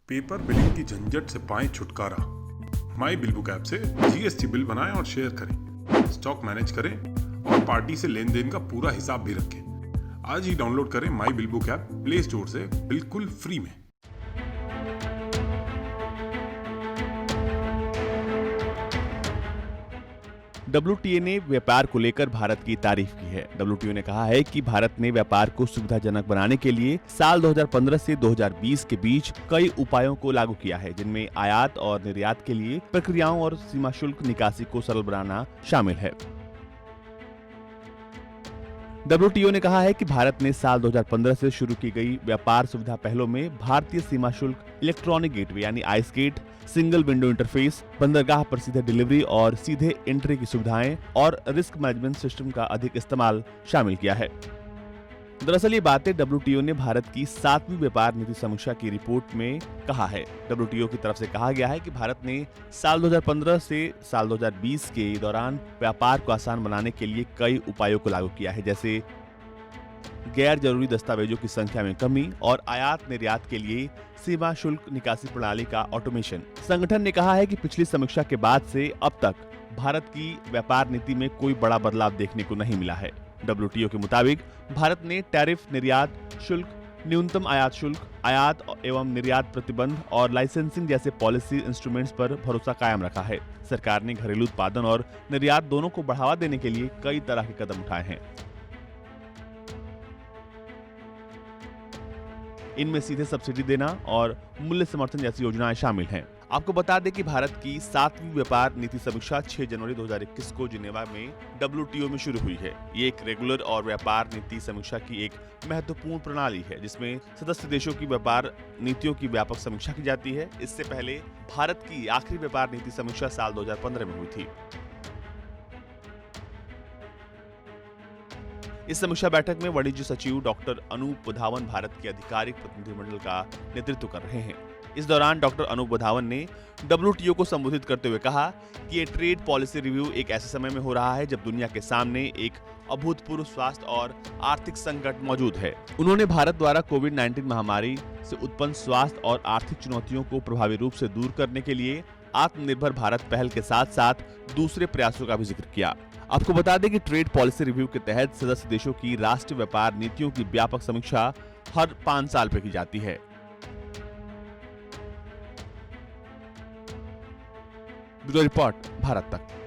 Paper billing की झंझट से पाएं छुटकारा। माई बिल बुक ऐप से जीएसटी बिल बनाएं और शेयर करें, स्टॉक मैनेज करें और पार्टी से लेन देन का पूरा हिसाब भी रखें। आज ही डाउनलोड करें my bill book app play store से बिल्कुल फ्री में। WTA ने व्यापार को लेकर भारत की तारीफ की है। WTO ने कहा है कि भारत ने व्यापार को सुविधाजनक बनाने के लिए साल 2015 से 2020 के बीच कई उपायों को लागू किया है, जिनमें आयात और निर्यात के लिए प्रक्रियाओं और सीमा शुल्क निकासी को सरल बनाना शामिल है। WTO ने कहा है कि भारत ने साल 2015 से शुरू की गई व्यापार सुविधा पहलों में भारतीय सीमा शुल्क, इलेक्ट्रॉनिक गेटवे यानी ICE gate, single window interface, बंदरगाह पर सीधे डिलीवरी और सीधे एंट्री की सुविधाएं और रिस्क मैनेजमेंट सिस्टम का अधिक इस्तेमाल शामिल किया है। दरअसल ये बातें WTO ने भारत की 7वीं व्यापार नीति समीक्षा की रिपोर्ट में कहा है। WTO की तरफ से कहा गया है कि भारत ने साल 2015 से साल 2020 के दौरान व्यापार को आसान बनाने के लिए कई उपायों को लागू किया है, जैसे गैर जरूरी दस्तावेजों की संख्या में कमी और आयात निर्यात के लिए सीमा शुल्क निकासी प्रणाली का ऑटोमेशन। संगठन ने कहा है कि पिछली समीक्षा के बाद से अब तक भारत की व्यापार नीति में कोई बड़ा बदलाव देखने को नहीं मिला है। WTO के मुताबिक भारत ने टैरिफ, निर्यात शुल्क, न्यूनतम आयात शुल्क, आयात एवं निर्यात प्रतिबंध और लाइसेंसिंग जैसे पॉलिसी इंस्ट्रूमेंट्स पर भरोसा कायम रखा है। सरकार ने घरेलू उत्पादन और निर्यात दोनों को बढ़ावा देने के लिए कई तरह के कदम उठाए हैं। इनमें सीधे सब्सिडी देना और मूल्य समर्थन जैसी योजनाएं शामिल हैं। आपको बता दें कि भारत की 7वीं व्यापार नीति समीक्षा 6 जनवरी 2021 को जिनेवा में WTO में शुरू हुई है। ये एक रेगुलर और व्यापार नीति समीक्षा की एक महत्वपूर्ण प्रणाली है, जिसमें सदस्य देशों की व्यापार नीतियों की व्यापक समीक्षा की जाती है। इससे पहले भारत की आखिरी व्यापार नीति समीक्षा साल 2015 में हुई थी। इस समीक्षा बैठक में वाणिज्य सचिव डॉक्टर अनूप वधावन भारत के आधिकारिक प्रतिनिधिमंडल का नेतृत्व कर रहे हैं। इस दौरान डॉक्टर अनूप वधावन ने WTO को संबोधित करते हुए कहा कि ये ट्रेड पॉलिसी रिव्यू एक ऐसे समय में हो रहा है जब दुनिया के सामने एक अभूतपूर्व स्वास्थ्य और आर्थिक संकट मौजूद है। उन्होंने भारत द्वारा कोविड-19 महामारी से उत्पन्न स्वास्थ्य और आर्थिक चुनौतियों को प्रभावी रूप से दूर करने के लिए आत्मनिर्भर भारत पहल के साथ साथ दूसरे प्रयासों का भी जिक्र किया। आपको बता दें कि ट्रेड पॉलिसी रिव्यू के तहत सदस्य देशों की राष्ट्रीय व्यापार नीतियों की व्यापक समीक्षा हर 5 साल पर की जाती है। ब्यूरो रिपोर्ट, भारत तक।